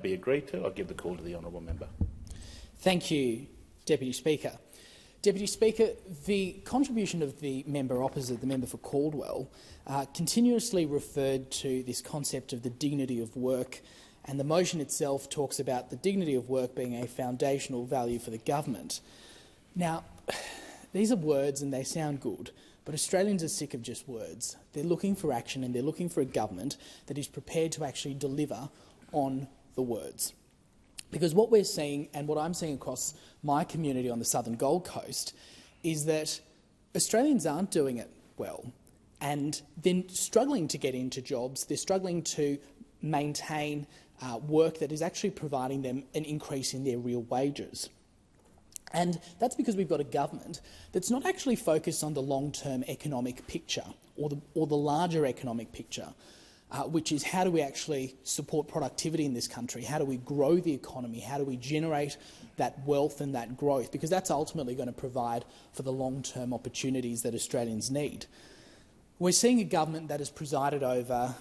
be agreed to. I'll give the call to the honourable member. Thank you, Deputy Speaker. Deputy Speaker, the contribution of the member opposite, the member for Caldwell, continuously referred to this concept of the dignity of work, and the motion itself talks about the dignity of work being a foundational value for the government. Now, these are words and they sound good, but Australians are sick of just words. They're looking for action and they're looking for a government that is prepared to actually deliver on the words. Because what we're seeing, and what I'm seeing across my community on the southern Gold Coast, is that Australians aren't doing it well, and they're struggling to get into jobs. They're struggling to maintain work that is actually providing them an increase in their real wages. And that's because we've got a government that's not actually focused on the long-term economic picture or the larger economic picture, which is how do we actually support productivity in this country? How do we grow the economy? How do we generate that wealth and that growth? Because that's ultimately going to provide for the long-term opportunities that Australians need. We're seeing a government that has presided over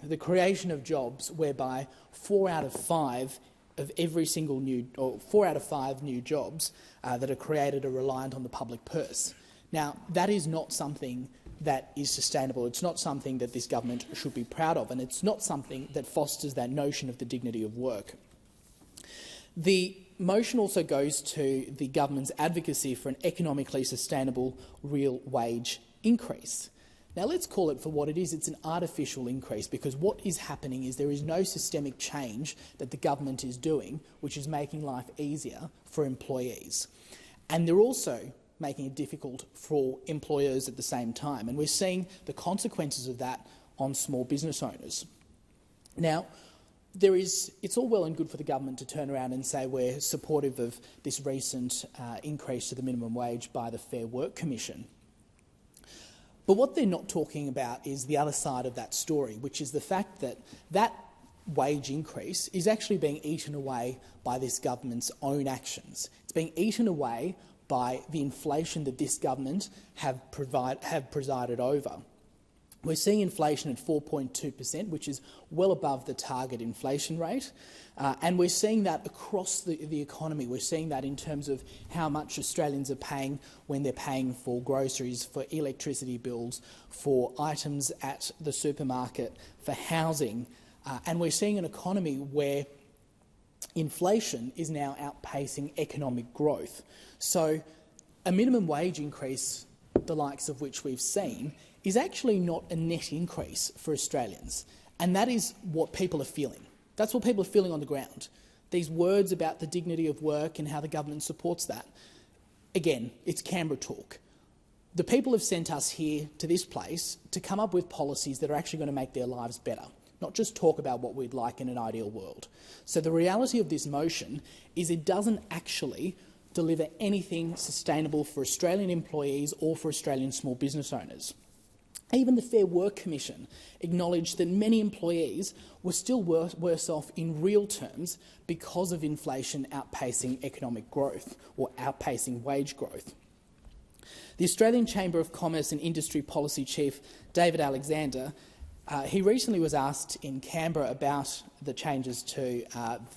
the creation of jobs whereby 4 out of 5 new jobs that are created are reliant on the public purse. Now, that is not something that is sustainable. It's not something that this government should be proud of, and it's not something that fosters that notion of the dignity of work. The motion also goes to the government's advocacy for an economically sustainable real wage increase. Now, let's call it for what it is. It's an artificial increase, because what is happening is there is no systemic change that the government is doing which is making life easier for employees. And they're also making it difficult for employers at the same time. And we're seeing the consequences of that on small business owners. Now, it's all well and good for the government to turn around and say we're supportive of this recent increase to the minimum wage by the Fair Work Commission. But what they're not talking about is the other side of that story, which is the fact that that wage increase is actually being eaten away by this government's own actions. It's being eaten away by the inflation that this government have presided over. We're seeing inflation at 4.2%, which is well above the target inflation rate, and we're seeing that across the economy. We're seeing that in terms of how much Australians are paying when they're paying for groceries, for electricity bills, for items at the supermarket, for housing, and we're seeing an economy where inflation is now outpacing economic growth. So a minimum wage increase, the likes of which we've seen, is actually not a net increase for Australians. And that is what people are feeling. That's what people are feeling on the ground. These words about the dignity of work and how the government supports that. Again, it's Canberra talk. The people have sent us here to this place to come up with policies that are actually going to make their lives better, not just talk about what we'd like in an ideal world. So the reality of this motion is it doesn't actually deliver anything sustainable for Australian employees or for Australian small business owners. Even the Fair Work Commission acknowledged that many employees were still worse off in real terms because of inflation outpacing economic growth or outpacing wage growth. The Australian Chamber of Commerce and Industry Policy Chief David Alexander, he recently was asked in Canberra about the changes to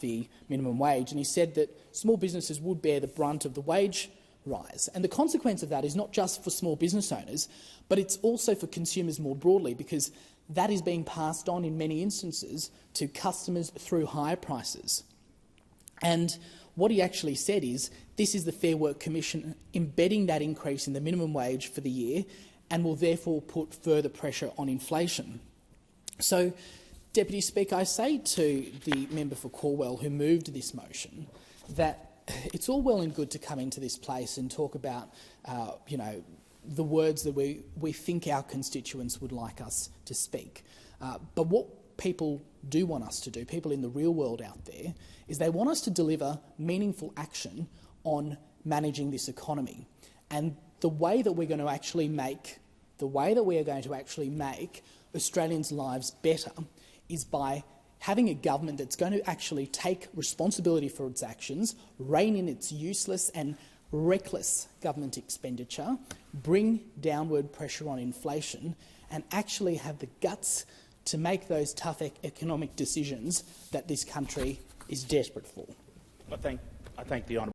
the minimum wage, and he said that small businesses would bear the brunt of the wage rise. And the consequence of that is not just for small business owners, but it's also for consumers more broadly, because that is being passed on in many instances to customers through higher prices. And what he actually said is this is the Fair Work Commission embedding that increase in the minimum wage for the year and will therefore put further pressure on inflation. So, Deputy Speaker, I say to the member for Caldwell who moved this motion that it's all well and good to come into this place and talk about, the words that we think our constituents would like us to speak. But what people do want us to do, people in the real world out there, is they want us to deliver meaningful action on managing this economy. And the way that we're going to actually make Australians' lives better is by having a government that's going to actually take responsibility for its actions, rein in its useless and reckless government expenditure, bring downward pressure on inflation, and actually have the guts to make those tough economic decisions that this country is desperate for. I thank the honourable